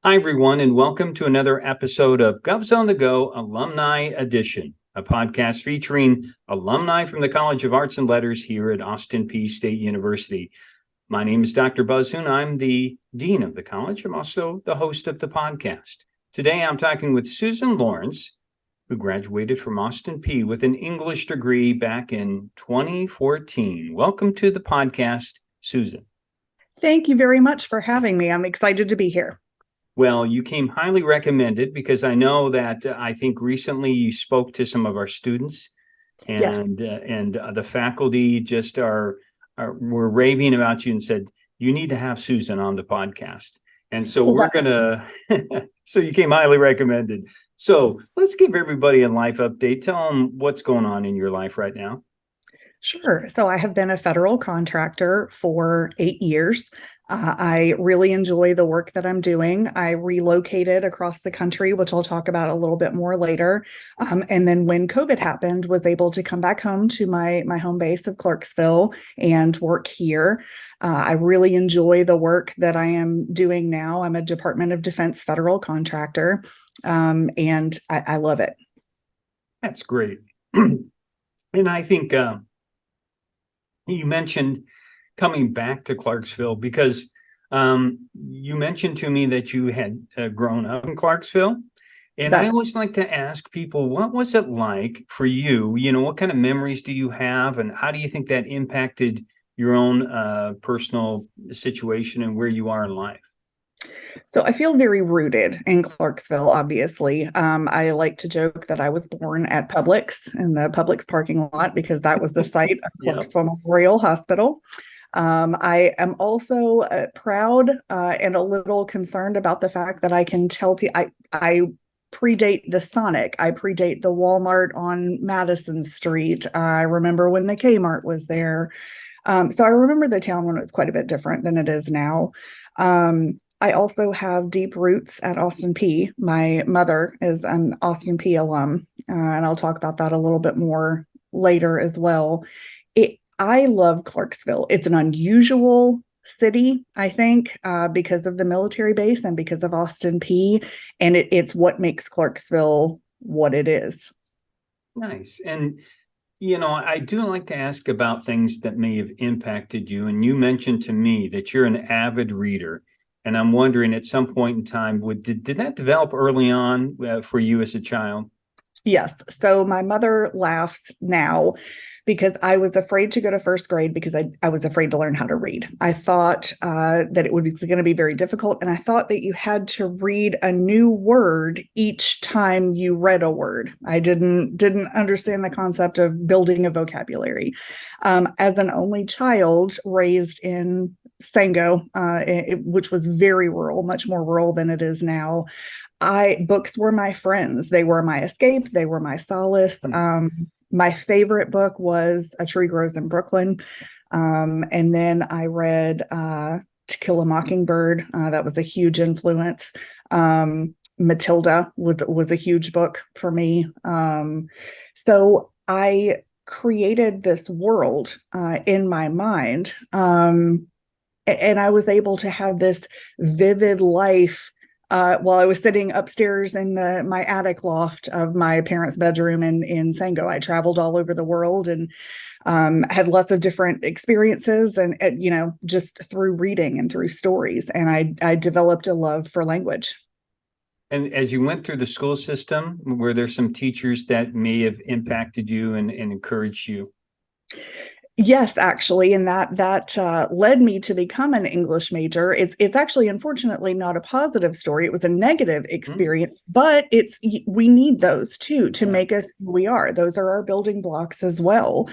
Hi, everyone, and welcome to another episode of Govs on the Go Alumni Edition, a podcast featuring alumni from the College of Arts and Letters here at Austin Peay State University. My name is Dr. Buzz Hoon. I'm the Dean of the college. I'm also the host of the podcast. Today, I'm talking with Susan Lawrence, who graduated from Austin Peay with an English degree back in 2014. Welcome to the podcast, Susan. Thank you very much for having me. I'm excited to be here. Well, you came highly recommended because I know that I think recently you spoke to some of our students, and the faculty just were raving about you and said you need to have Susan on the podcast. And so so you came highly recommended. So let's give everybody a life update. Tell them what's going on in your life right now. Sure. So I have been a federal contractor for 8 years. I really enjoy the work that I'm doing. I relocated across the country, which I'll talk about a little bit more later. And then when COVID happened, was able to come back home to my home base of Clarksville and work here. I really enjoy the work that I am doing now. I'm a Department of Defense federal contractor, and I love it. That's great. And I think you mentioned coming back to Clarksville because you mentioned to me that you had grown up in Clarksville. And I always like to ask people, what was it like for you? You know, what kind of memories do you have? And how do you think that impacted your own personal situation and where you are in life? So I feel very rooted in Clarksville, obviously. I like to joke that I was born at Publix in the Publix parking lot because that was the site of Clarksville Memorial Hospital. I am also proud and a little concerned about the fact that I can tell people I predate the Sonic. I predate the Walmart on Madison Street. I remember when the Kmart was there. So I remember the town when it was quite a bit different than it is now. I also have deep roots at Austin Peay. My mother is an Austin Peay alum, and I'll talk about that a little bit more later as well. I love Clarksville. It's an unusual city, I think, because of the military base and because of Austin Peay, and it's what makes Clarksville what it is. Nice. And you know, I do like to ask about things that may have impacted you. And you mentioned to me that you're an avid reader. And I'm wondering at some point in time, did that develop early on for you as a child? Yes. So my mother laughs now because I was afraid to go to first grade because I was afraid to learn how to read. I thought that it was going to be very difficult. And I thought that you had to read a new word each time you read a word. I didn't understand the concept of building a vocabulary. As an only child raised in Sango, which was very rural, much more rural than it is now. Books were my friends. They were my escape. They were my solace. My favorite book was A Tree Grows in Brooklyn. And then I read To Kill a Mockingbird. That was a huge influence. Matilda was a huge book for me. So I created this world in my mind. And I was able to have this vivid life while I was sitting upstairs in my attic loft of my parents' bedroom in Sango. I traveled all over the world and had lots of different experiences and just through reading and through stories. And I developed a love for language. And as you went through the school system, were there some teachers that may have impacted you and encouraged you? Yes, actually, and that led me to become an English major. It's actually, unfortunately, not a positive story. It was a negative experience, but we need those too to make us who we are. Those are our building blocks as well.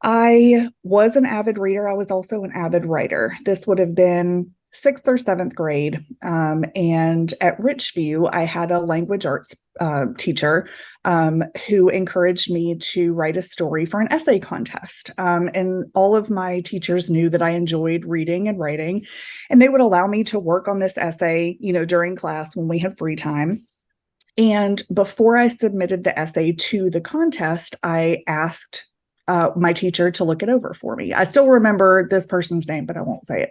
I was an avid reader. I was also an avid writer. This would have been 6th or 7th grade. And at Richview, I had a language arts teacher who encouraged me to write a story for an essay contest. And all of my teachers knew that I enjoyed reading and writing, and they would allow me to work on this essay, during class when we had free time. And before I submitted the essay to the contest, I asked my teacher to look it over for me. I still remember this person's name, but I won't say it.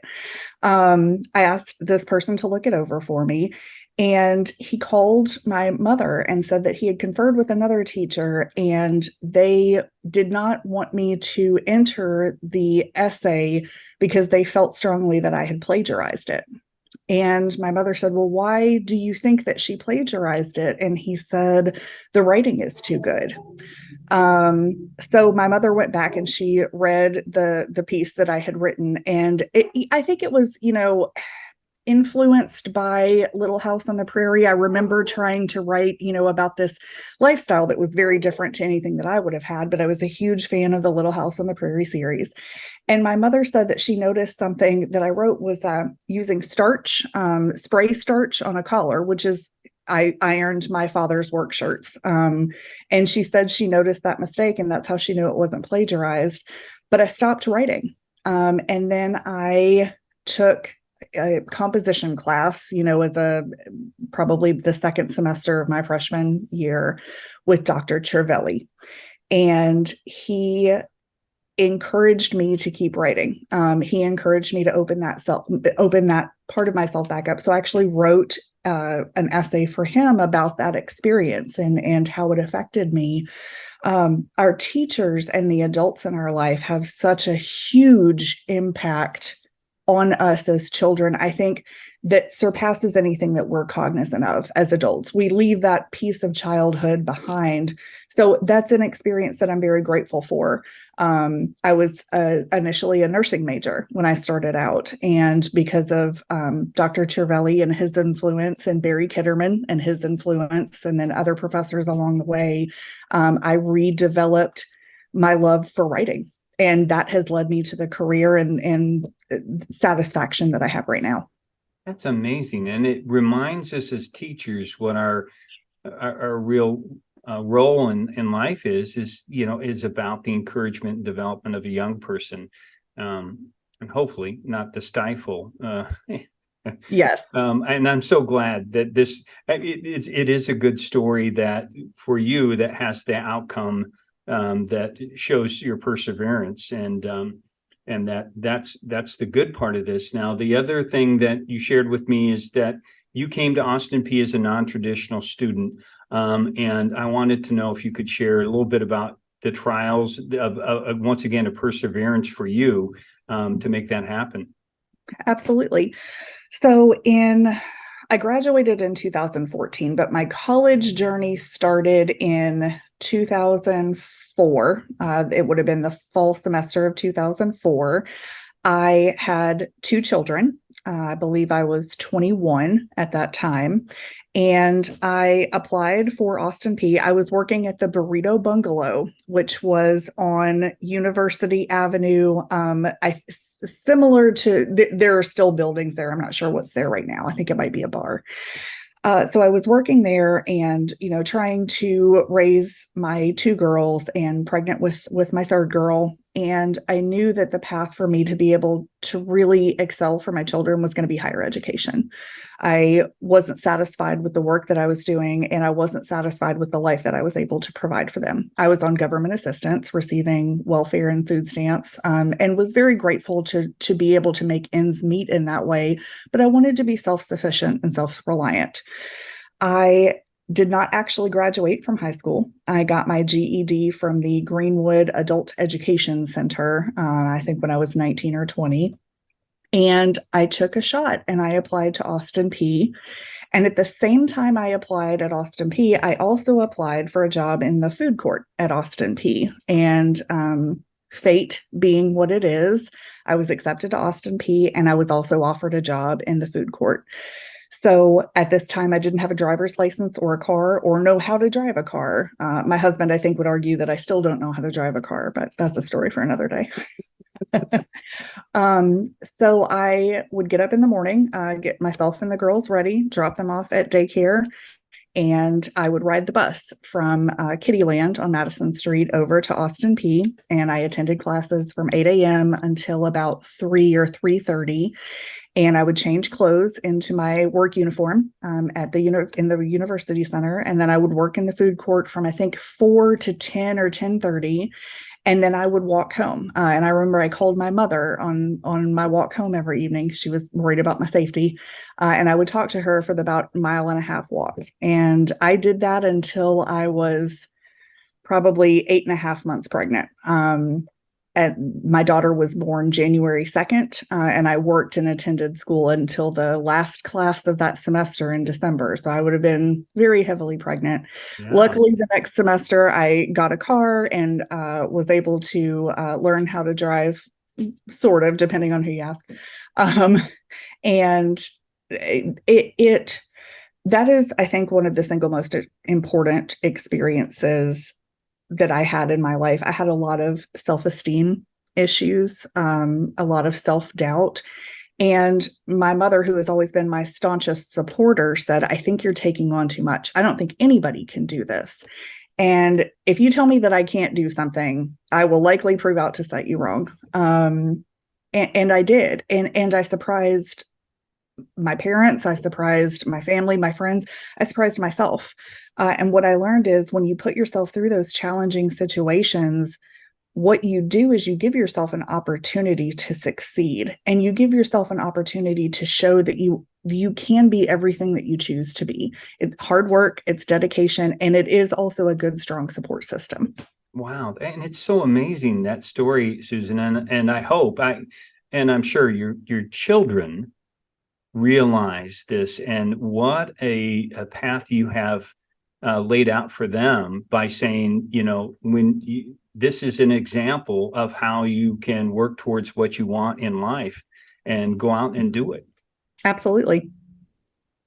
I asked this person to look it over for me, and he called my mother and said that he had conferred with another teacher and they did not want me to enter the essay because they felt strongly that I had plagiarized it. And my mother said, well, why do you think that she plagiarized it? And he said, the writing is too good. So my mother went back and she read the piece that I had written. And I think it was, influenced by Little House on the Prairie. I remember trying to write, about this lifestyle that was very different to anything that I would have had, but I was a huge fan of the Little House on the Prairie series. And my mother said that she noticed something that I wrote was using starch, spray starch on a collar, which is I ironed my father's work shirts. And she said she noticed that mistake and that's how she knew it wasn't plagiarized. But I stopped writing. And then I took a composition class, as probably the second semester of my freshman year with Dr. Cervelli. And he encouraged me to keep writing. He encouraged me to open that part of myself back up. So I actually wrote an essay for him about that experience and how it affected me. Our teachers and the adults in our life have such a huge impact on us as children, I think, that surpasses anything that we're cognizant of as adults. We leave that piece of childhood behind. So that's an experience that I'm very grateful for. I was initially a nursing major when I started out. And because of Dr. Cervelli and his influence and Barry Kitterman and his influence, and then other professors along the way, I redeveloped my love for writing. And that has led me to the career and satisfaction that I have right now. That's amazing. And it reminds us as teachers what our real role in life is about the encouragement and development of a young person. And hopefully not to stifle. Yes. And I'm so glad that it is a good story that for you that has the outcome that shows your perseverance and that's the good part of this. Now, the other thing that you shared with me is that you came to Austin Peay as a non-traditional student, and I wanted to know if you could share a little bit about the trials of once again a perseverance for you to make that happen. Absolutely. So I graduated in 2014, but my college journey started in 2004. It would have been the fall semester of 2004. I had two children. I believe I was 21 at that time. And I applied for Austin Peay. I was working at the Burrito Bungalow, which was on University Avenue. Similar to, there are still buildings there. I'm not sure what's there right now. I think it might be a bar. So I was working there and, trying to raise my two girls and pregnant with my third girl. And I knew that the path for me to be able to really excel for my children was going to be higher education. I wasn't satisfied with the work that I was doing, and I wasn't satisfied with the life that I was able to provide for them. I was on government assistance, receiving welfare and food stamps, and was very grateful to be able to make ends meet in that way. But I wanted to be self-sufficient and self-reliant. I did not actually graduate from high school. I got my GED from the Greenwood Adult Education Center, I think when I was 19 or 20. And I took a shot and I applied to Austin Peay. And at the same time I applied at Austin Peay, I also applied for a job in the food court at Austin Peay. And fate being what it is, I was accepted to Austin Peay, and I was also offered a job in the food court. So at this time, I didn't have a driver's license or a car or know how to drive a car. My husband, I think, would argue that I still don't know how to drive a car, but that's a story for another day. So I would get up in the morning, get myself and the girls ready, drop them off at daycare, and I would ride the bus from Kittyland on Madison Street over to Austin Peay. And I attended classes from 8 a.m. until about 3 or 3:30. And I would change clothes into my work uniform at in the university center. And then I would work in the food court from, I think, 4 to 10 or 10:30. And then I would walk home. And I remember I called my mother on my walk home every evening. She was worried about my safety. And I would talk to her for the about mile-and-a-half walk. And I did that until I was probably 8.5 months pregnant. And my daughter was born January 2nd, and I worked and attended school until the last class of that semester in December. So I would have been very heavily pregnant. Yeah. Luckily, the next semester, I got a car and was able to learn how to drive, sort of, depending on who you ask. And that is, I think, one of the single most important experiences that I had in my life. I had a lot of self-esteem issues, a lot of self-doubt. And my mother, who has always been my staunchest supporter, said, I think you're taking on too much. I don't think anybody can do this. And if you tell me that I can't do something, I will likely prove out to set you wrong. And I did. And I surprised my parents, I surprised my family, my friends, I surprised myself. And what I learned is when you put yourself through those challenging situations, what you do is you give yourself an opportunity to succeed, and you give yourself an opportunity to show that you can be everything that you choose to be. It's hard work, it's dedication, and it is also a good, strong support system. Wow. And it's so amazing, that story, Susan. And I'm sure your children realize this, and what a path you have laid out for them by saying, this is an example of how you can work towards what you want in life and go out and do it. Absolutely.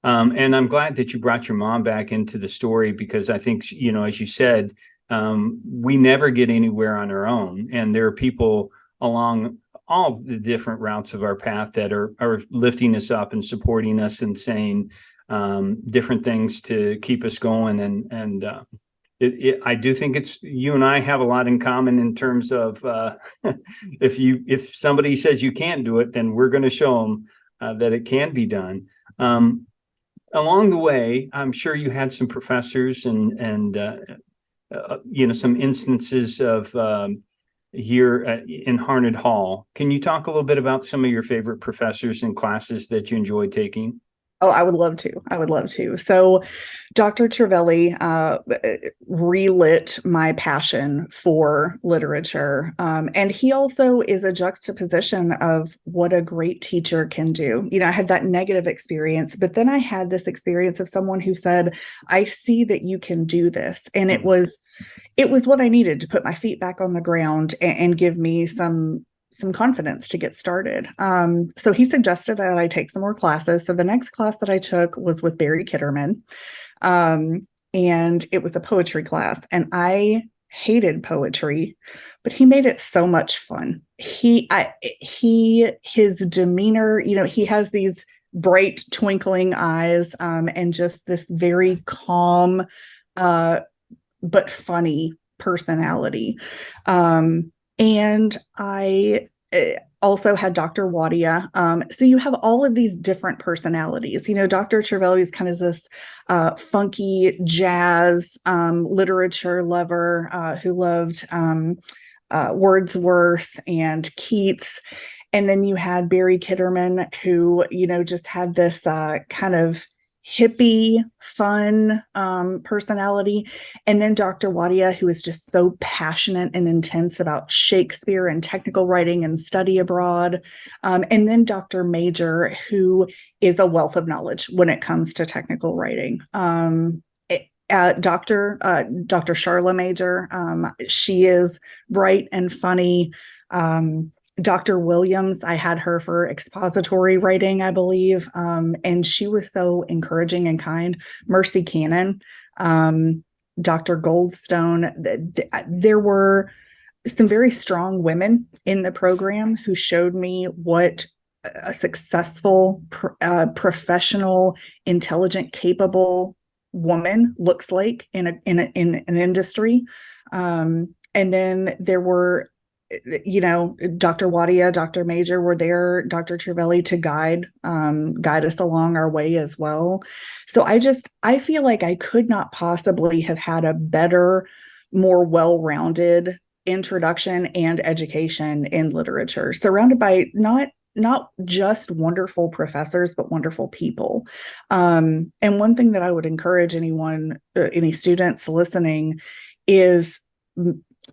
And I'm glad that you brought your mom back into the story, because I think, as you said, we never get anywhere on our own. And there are people along all the different routes of our path that are lifting us up and supporting us and saying different things to keep us going. And I do think you and I have a lot in common in terms of if somebody says you can't do it, then we're going to show them that it can be done. Along the way, I'm sure you had some professors and some instances of here in Harnett Hall. Can you talk a little bit about some of your favorite professors and classes that you enjoyed taking? Oh, I would love to. I would love to. So Dr. Cervelli relit my passion for literature. And he also is a juxtaposition of what a great teacher can do. I had that negative experience, but then I had this experience of someone who said, I see that you can do this. And it was what I needed to put my feet back on the ground and give me some confidence to get started. So he suggested that I take some more classes. So the next class that I took was with Barry Kitterman. And it was a poetry class. And I hated poetry, but he made it so much fun. His demeanor, he has these bright twinkling eyes, and just this very calm, but funny personality. And I also had Dr. Wadia. So you have all of these different personalities. Dr. Cervelli is kind of this funky jazz literature lover who loved Wordsworth and Keats. And then you had Barry Kitterman, who, just had this kind of hippie, fun personality. And then Dr. Wadia, who is just so passionate and intense about Shakespeare and technical writing and study abroad. And then Dr. Major, who is a wealth of knowledge when it comes to technical writing. Dr. Charla Major, she is bright and funny. Dr. Williams, I had her for expository writing, I believe, and she was so encouraging and kind. Mercy Cannon, Dr. Goldstone. There were some very strong women in the program who showed me what a successful, professional, intelligent, capable woman looks like in an industry. And then there were, Dr. Wadia, Dr. Major were there, Dr. Cervelli to guide us along our way as well. So I feel like I could not possibly have had a better, more well-rounded introduction and education in literature, surrounded by not just wonderful professors, but wonderful people. And one thing that I would encourage any students listening is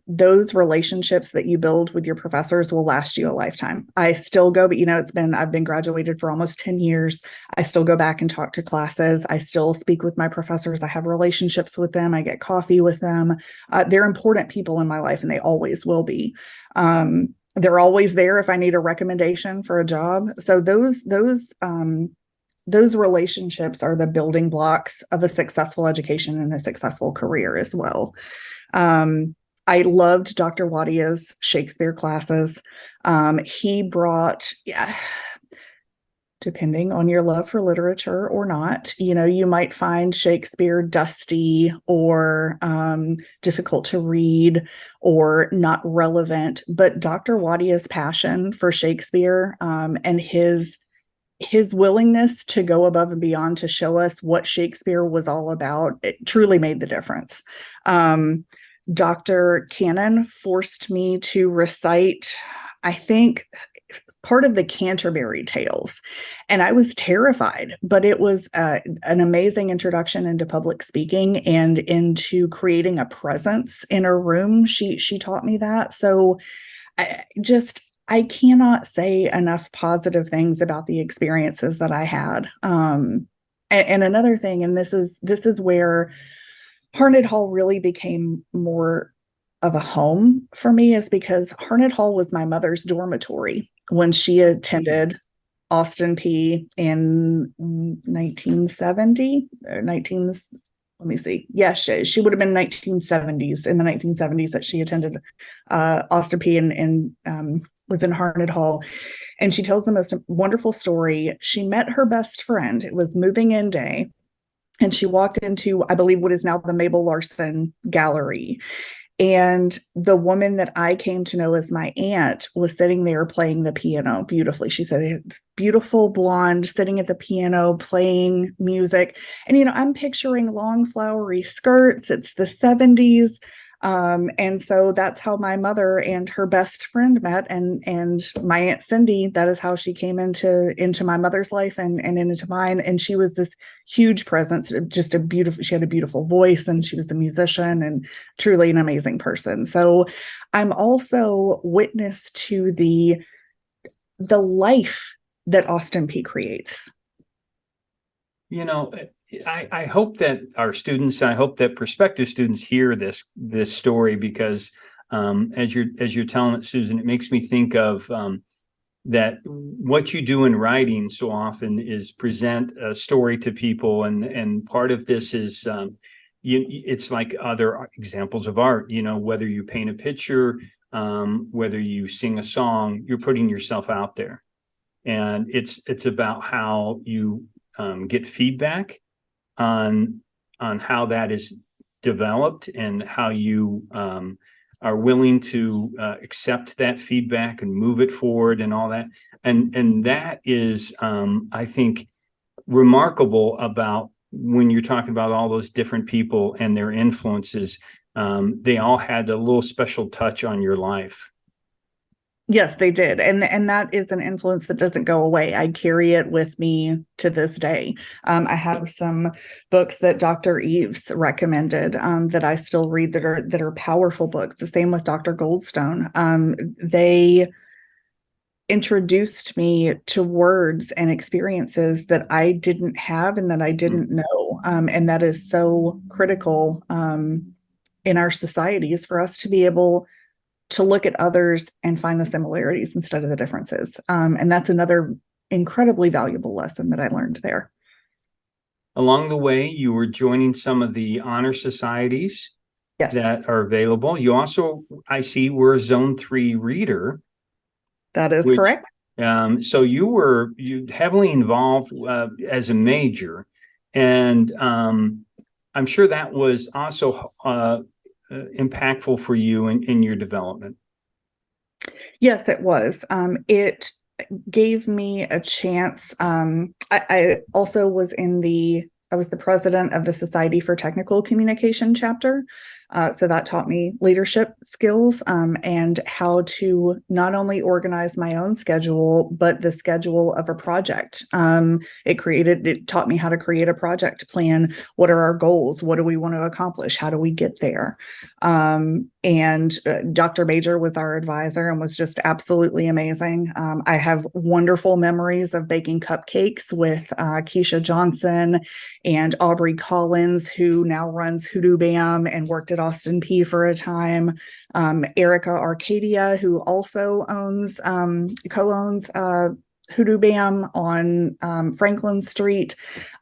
those relationships that you build with your professors will last you a lifetime. I still go, but I've been graduated for almost 10 years. I still go back and talk to classes. I still speak with my professors. I have relationships with them. I get coffee with them. They're important people in my life, and they always will be. They're always there if I need a recommendation for a job. So those relationships are the building blocks of a successful education and a successful career as well. I loved Dr. Wadia's Shakespeare classes. He brought, depending on your love for literature or not, you might find Shakespeare dusty or difficult to read or not relevant. But Dr. Wadia's passion for Shakespeare and his willingness to go above and beyond to show us what Shakespeare was all about, it truly made the difference. Dr. Cannon forced me to recite, I think, part of the Canterbury Tales, and I was terrified, but it was an amazing introduction into public speaking and into creating a presence in a room. She taught me that. So I cannot say enough positive things about the experiences that I had. And another thing, and this is where Harnett Hall really became more of a home for me, is because Harnett Hall was my mother's dormitory when she attended Austin P in 1970 or 19. Let me see. Yeah, she would have been 1970s, in the 1970s that she attended Austin P and within Harnett Hall. And she tells the most wonderful story. She met her best friend. It was moving in day. And she walked into, I believe, what is now the Mabel Larson Gallery. And the woman that I came to know as my aunt was sitting there playing the piano beautifully. She said, beautiful blonde sitting at the piano playing music. And, I'm picturing long flowery skirts. It's the 70s. And so that's how my mother and her best friend met, and my Aunt Cindy, that is how she came into my mother's life and into mine. And she was this huge presence, she had a beautiful voice, and she was a musician and truly an amazing person. So I'm also witness to the life that Austin P creates. I hope that I hope that prospective students hear this story, because as you're telling it, Susan, it makes me think of that what you do in writing so often is present a story to people, and part of this is it's like other examples of art. Whether you paint a picture, whether you sing a song, you're putting yourself out there, and it's about how you get feedback on how that is developed, and how you are willing to accept that feedback and move it forward and all that. And that is, I think, remarkable about when you're talking about all those different people and their influences. They all had a little special touch on your life. Yes, they did. And that is an influence that doesn't go away. I carry it with me to this day. I have some books that Dr. Eves recommended that I still read that are powerful books. The same with Dr. Goldstone. They introduced me to words and experiences that I didn't have and that I didn't know. And that is so critical in our societies, for us to be able to look at others and find the similarities instead of the differences. And that's another incredibly valuable lesson that I learned there. Along the way, you were joining some of the honor societies. Yes. That are available. You also, I see, were a Zone 3 reader. That is correct. So you heavily involved as a major, and I'm sure that was also impactful for you in your development. Yes, it was. It gave me a chance. I also was I was the president of the Society for Technical Communication chapter. So that taught me leadership skills, and how to not only organize my own schedule, but the schedule of a project. It taught me how to create a project plan. What are our goals? What do we want to accomplish? How do we get there? And Dr. Major was our advisor and was just absolutely amazing. I have wonderful memories of baking cupcakes with Keisha Johnson and Aubrey Collins, who now runs Hoodoo Bam and worked at Austin P for a time. Erica Arcadia, who also co-owns Hoodoo Bam on Franklin Street.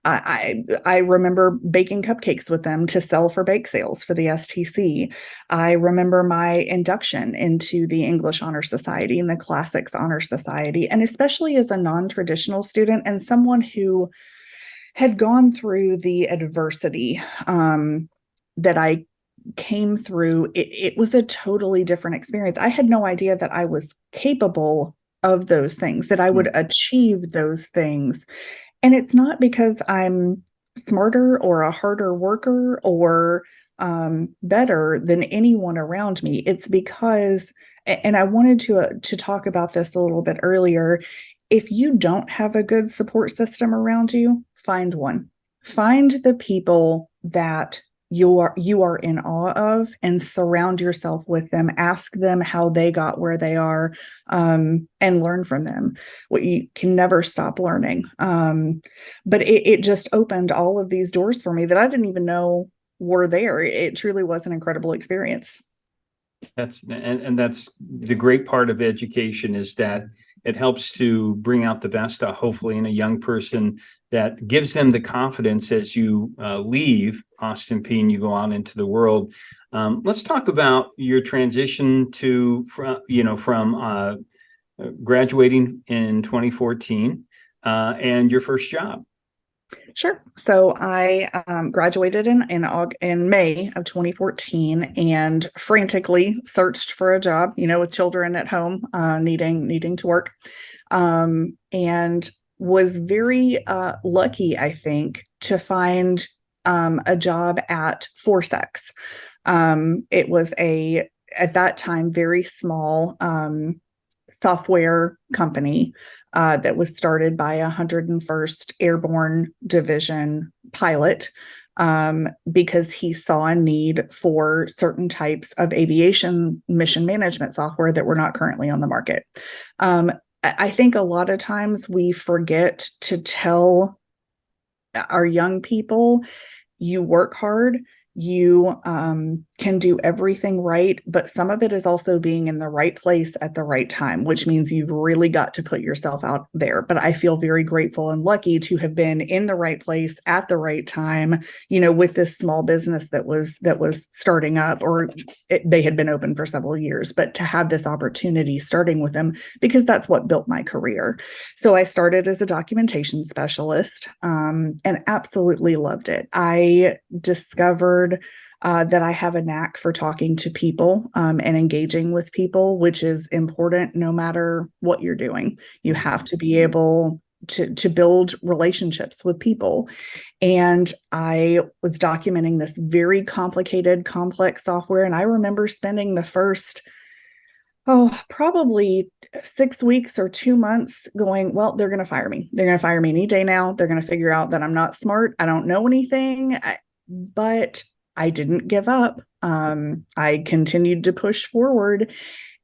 I remember baking cupcakes with them to sell for bake sales for the STC. I remember my induction into the English Honor Society and the Classics Honor Society, and especially as a non-traditional student and someone who had gone through the adversity that I came through. It was a totally different experience. I had no idea that I was capable of those things, that I would achieve those things. And it's not because I'm smarter or a harder worker or better than anyone around me. It's because, and I wanted to talk about this a little bit earlier. If you don't have a good support system around you, find one. Find the people that you are in awe of and surround yourself with them. Ask them how they got where they are, and learn from them. You can never stop learning. But it just opened all of these doors for me that I didn't even know were there. It truly was an incredible experience. That's the great part of education, is that it helps to bring out the best, hopefully, in a young person, that gives them the confidence as you leave Austin P and you go out into the world. Let's talk about your transition from graduating in 2014 and your first job. Sure. So I graduated in May of 2014 and frantically searched for a job, with children at home, needing to work, and was very lucky, I think, to find a job at Forcex. It was at that time, very small software company that was started by 101st Airborne Division pilot, because he saw a need for certain types of aviation mission management software that were not currently on the market. I think a lot of times we forget to tell our young people, you work hard, you can do everything right, but some of it is also being in the right place at the right time, which means you've really got to put yourself out there. But I feel very grateful and lucky to have been in the right place at the right time, with this small business that was starting up, or they had been open for several years, but to have this opportunity starting with them, because that's what built my career. So I started as a documentation specialist, and absolutely loved it. I discovered that I have a knack for talking to people, and engaging with people, which is important no matter what you're doing. You have to be able to build relationships with people. And I was documenting this very complicated, complex software. And I remember spending the first, probably 6 weeks or 2 months going, well, they're going to fire me. They're going to fire me any day now. They're going to figure out that I'm not smart. I don't know anything. But I didn't give up. I continued to push forward,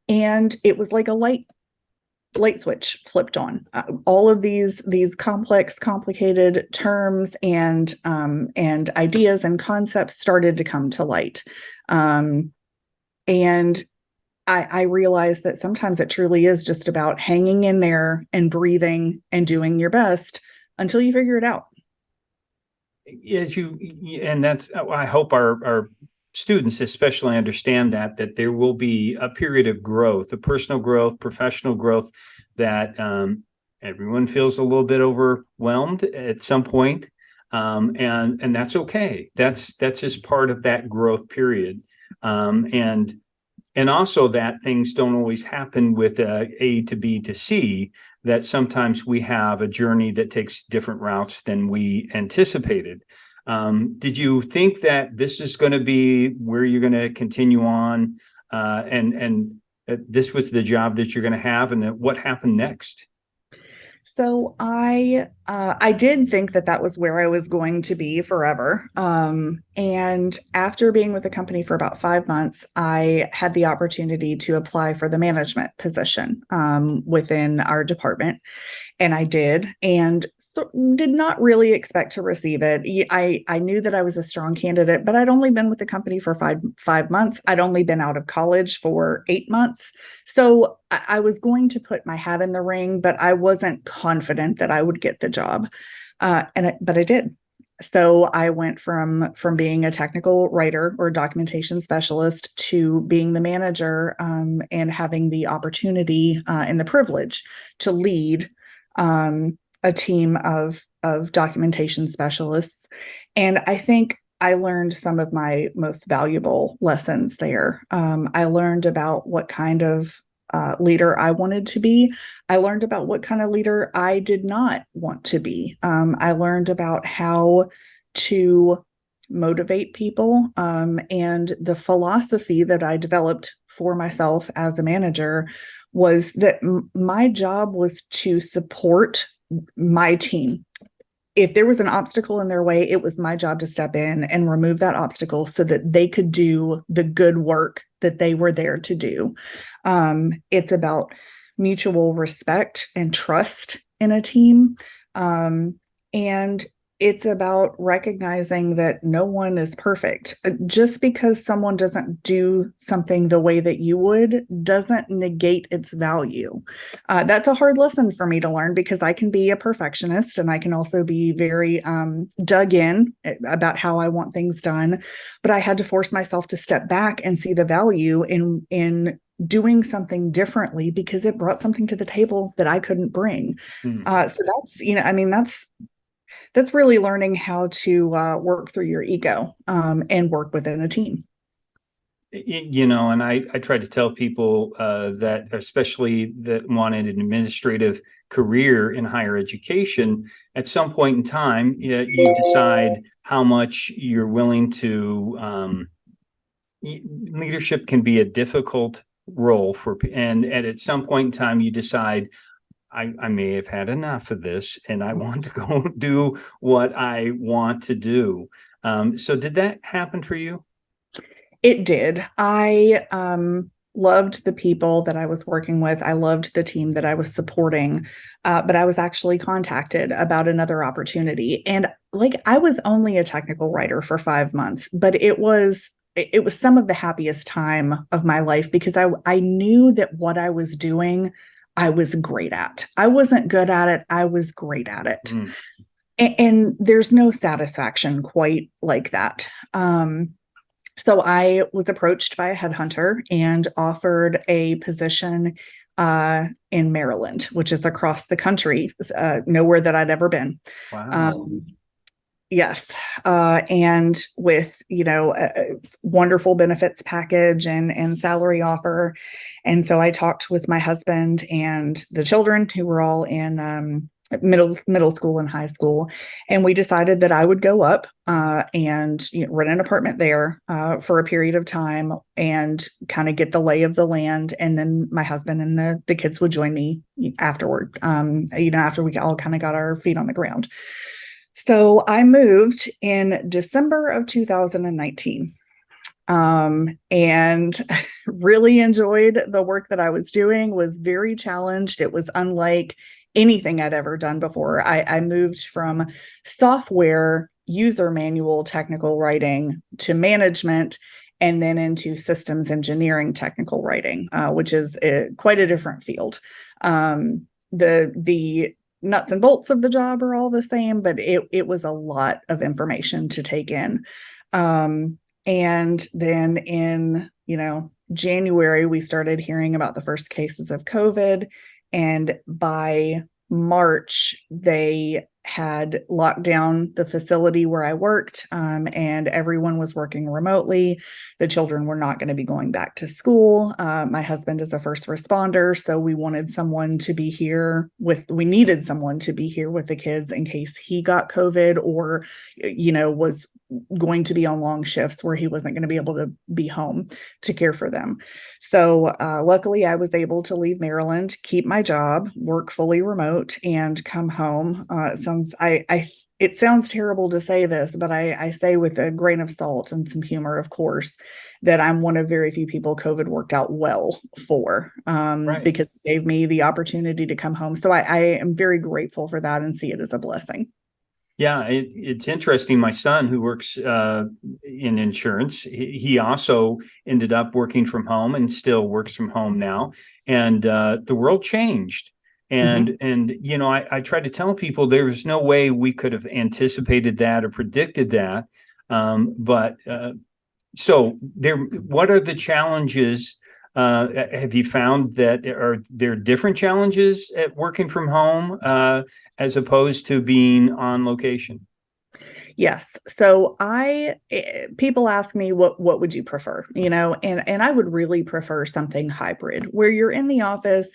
and it was like a light switch flipped on. All of these complex, complicated terms and ideas and concepts started to come to light. And I realized that sometimes it truly is just about hanging in there and breathing and doing your best until you figure it out. I hope our students especially understand that there will be a period of growth, a personal growth, professional growth, that everyone feels a little bit overwhelmed at some point, and that's okay. That's just part of that growth period, and also that things don't always happen with A to B to C, that sometimes we have a journey that takes different routes than we anticipated. Did you think that this is going to be where you're going to continue on, and this was the job that you're going to have, and then what happened next? So I did think that that was where I was going to be forever. And after being with the company for about 5 months, I had the opportunity to apply for the management position within our department. And I did, and so did not really expect to receive it. I knew that I was a strong candidate, but I'd only been with the company for five months. I'd only been out of college for 8 months. So I was going to put my hat in the ring, but I wasn't confident that I would get the job. But I did. So I went from being a technical writer or documentation specialist to being the manager, and having the opportunity and the privilege to lead a team of documentation specialists. And I think I learned some of my most valuable lessons there. I learned about what kind of leader I wanted to be. I learned about what kind of leader I did not want to be. I learned about how to motivate people, and the philosophy that I developed for myself as a manager was that my job was to support my team. If there was an obstacle in their way, it was my job to step in and remove that obstacle so that they could do the good work that they were there to do. It's about mutual respect and trust in a team. And it's about recognizing that no one is perfect. Just because someone doesn't do something the way that you would doesn't negate its value. That's a hard lesson for me to learn because I can be a perfectionist and I can also be very dug in about how I want things done. But I had to force myself to step back and see the value in doing something differently because it brought something to the table that I couldn't bring. So that's really learning how to work through your ego, and work within a team. And I try to tell people that, especially that wanted an administrative career in higher education, at some point in time, you decide how much you're willing to. Leadership can be a difficult role and at some point in time, you decide, I may have had enough of this and I want to go do what I want to do. So did that happen for you? It did. I loved the people that I was working with. I loved the team that I was supporting, but I was actually contacted about another opportunity. And I was only a technical writer for 5 months, but it was some of the happiest time of my life because I knew that what I was doing, I was great at. I wasn't good at it. I was great at it. And there's no satisfaction quite like that. So I was approached by a headhunter and offered a position in Maryland, which is across the country, nowhere that I'd ever been. Wow. Yes. And with, a wonderful benefits package and salary offer. And so I talked with my husband and the children who were all in middle school and high school. And we decided that I would go up and rent an apartment there for a period of time and kind of get the lay of the land. And then my husband and the kids would join me afterward, after we all kind of got our feet on the ground. So I moved in December of 2019, and really enjoyed the work that I was doing, was very challenged. It was unlike anything I'd ever done before. I moved from software user manual technical writing to management and then into systems engineering technical writing, which is quite a different field. The nuts and bolts of the job are all the same, but it was a lot of information to take in. And then in, January, we started hearing about the first cases of COVID. And by March, they had locked down the facility where I worked, and everyone was working remotely. The children were not going to be going back to school. My husband is a first responder, so we needed someone to be here with the kids in case he got COVID or, was going to be on long shifts where he wasn't going to be able to be home to care for them. So luckily I was able to leave Maryland, keep my job, work fully remote, and come home. It sounds terrible to say this, but I say with a grain of salt and some humor, of course, that I'm one of very few people COVID worked out well for, Right. because it gave me the opportunity to come home. So I am very grateful for that and see it as a blessing. Yeah, it's interesting. My son, who works in insurance, he also ended up working from home and still works from home now. And the world changed. Mhm. And I try to tell people there was no way we could have anticipated that or predicted that. But so there, what are the challenges? Have you found that are there different challenges at working from home as opposed to being on location? Yes. So people ask me what would you prefer, and I would really prefer something hybrid where you're in the office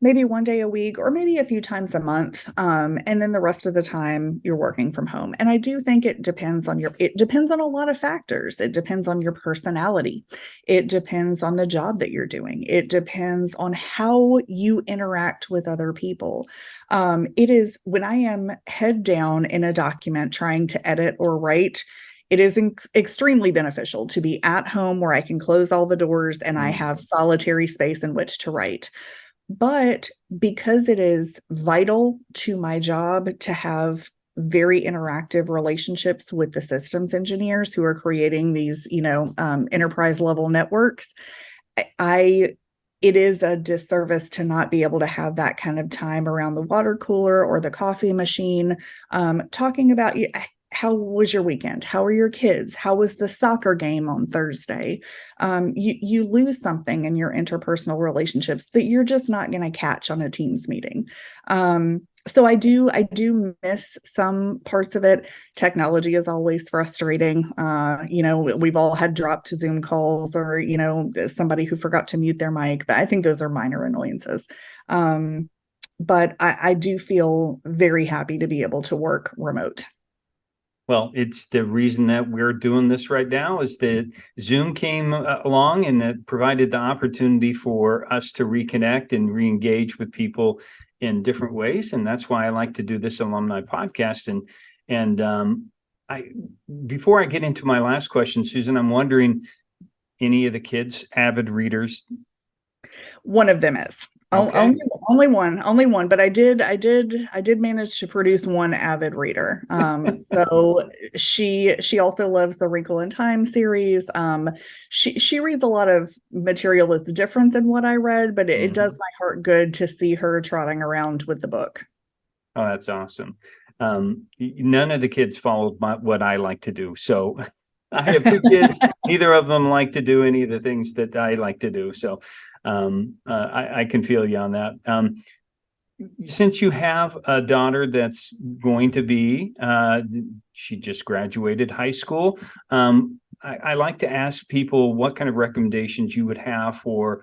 maybe one day a week or maybe a few times a month, and then the rest of the time you're working from home. And I do think it depends on a lot of factors. It depends on your personality. It depends on the job that you're doing. It depends on how you interact with other people. It is when I am head down in a document trying to edit or write, it is extremely beneficial to be at home where I can close all the doors and I have solitary space in which to write. But because it is vital to my job to have very interactive relationships with the systems engineers who are creating these, enterprise level networks, I it is a disservice to not be able to have that kind of time around the water cooler or the coffee machine, talking about how was your weekend? How are your kids? How was the soccer game on Thursday? You lose something in your interpersonal relationships that you're just not going to catch on a Teams meeting. So I do miss some parts of it. Technology is always frustrating. We've all had drop to Zoom calls or, somebody who forgot to mute their mic, but I think those are minor annoyances. But I do feel very happy to be able to work remote. Well, it's the reason that we're doing this right now is that Zoom came along and that provided the opportunity for us to reconnect and re-engage with people in different ways. And that's why I like to do this alumni podcast. And I before I get into my last question, Susan, I'm wondering, any of the kids avid readers? One of them is. Okay. Only one, but I did manage to produce one avid reader. So she also loves the Wrinkle in Time series. She reads a lot of material that's different than what I read, but it does my heart good to see her trotting around with the book. Oh, that's awesome. None of the kids followed what I like to do. So I have two kids. Neither of them like to do any of the things that I like to do. So I can feel you on that. Since you have a daughter that's going to be, she just graduated high school. I like to ask people what kind of recommendations you would have for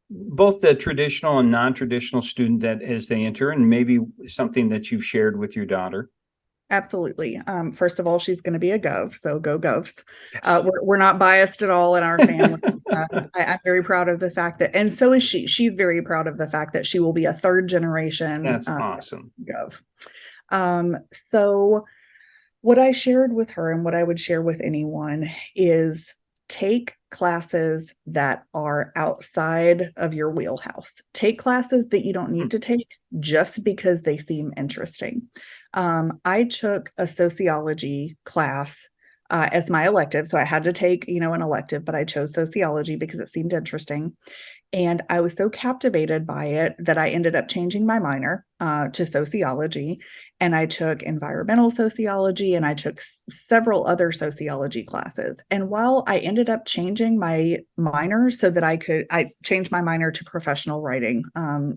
both the traditional and non-traditional student that as they enter, and maybe something that you've shared with your daughter. Absolutely. First of all, she's going to be a Gov, so go Govs. Yes. We're not biased at all in our family. I'm very proud of the fact that, and so is she. She's very proud of the fact that she will be a third generation That's awesome. Gov. So what I shared with her and what I would share with anyone is take classes that are outside of your wheelhouse. Take classes that you don't need to take just because they seem interesting. I took a sociology class as my elective. So I had to take, an elective, but I chose sociology because it seemed interesting. And I was so captivated by it that I ended up changing my minor to sociology. And I took environmental sociology and I took several other sociology classes. And while I ended up changing my minor so that I changed my minor to professional writing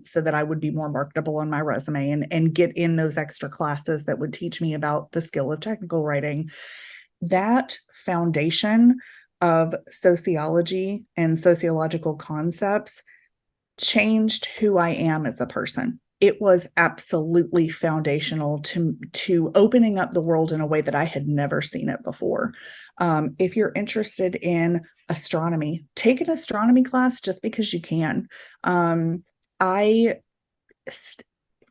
so that I would be more marketable on my resume and get in those extra classes that would teach me about the skill of technical writing. That foundation of sociology and sociological concepts changed who I am as a person. It was absolutely foundational to opening up the world in a way that I had never seen it before. If you're interested in astronomy, take an astronomy class just because you can. I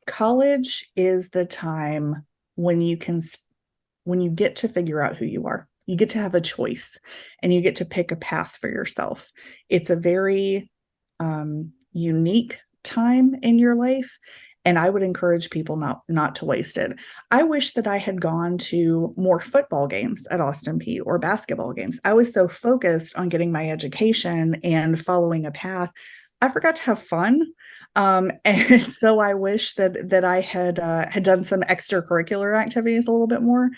College is the time when you get to figure out who you are. You get to have a choice and you get to pick a path for yourself. It's a very unique time in your life. And I would encourage people not to waste it. I wish that I had gone to more football games at Austin Peay or basketball games. I was so focused on getting my education and following a path, I forgot to have fun. And so I wish that I had done some extracurricular activities a little bit more.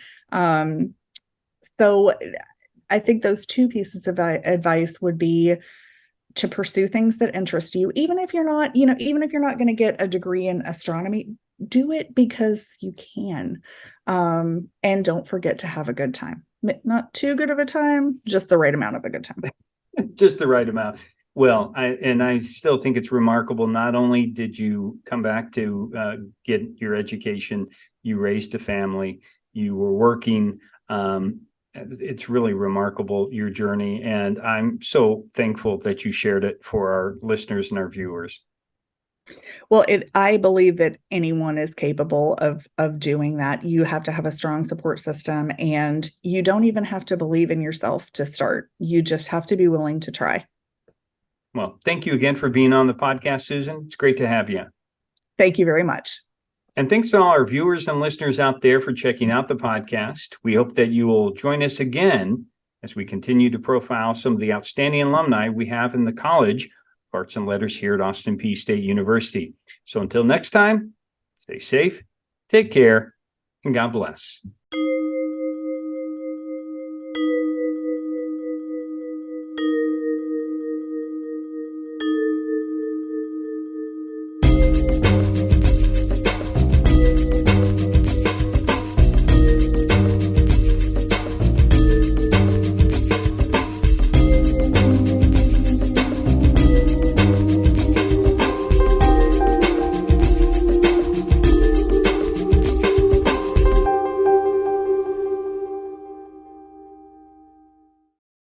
So I think those two pieces of advice would be to pursue things that interest you, even if you're not going to get a degree in astronomy, do it because you can. And don't forget to have a good time. Not too good of a time, just the right amount of a good time. Just the right amount. Well, I still think it's remarkable. Not only did you come back to get your education, you raised a family, you were working. It's really remarkable, your journey. And I'm so thankful that you shared it for our listeners and our viewers. Well, I believe that anyone is capable of doing that. You have to have a strong support system, and you don't even have to believe in yourself to start. You just have to be willing to try. Well, thank you again for being on the podcast, Susan. It's great to have you. Thank you very much. And thanks to all our viewers and listeners out there for checking out the podcast. We hope that you will join us again as we continue to profile some of the outstanding alumni we have in the College of Arts and Letters here at Austin Peay State University. So until next time, stay safe, take care, and God bless.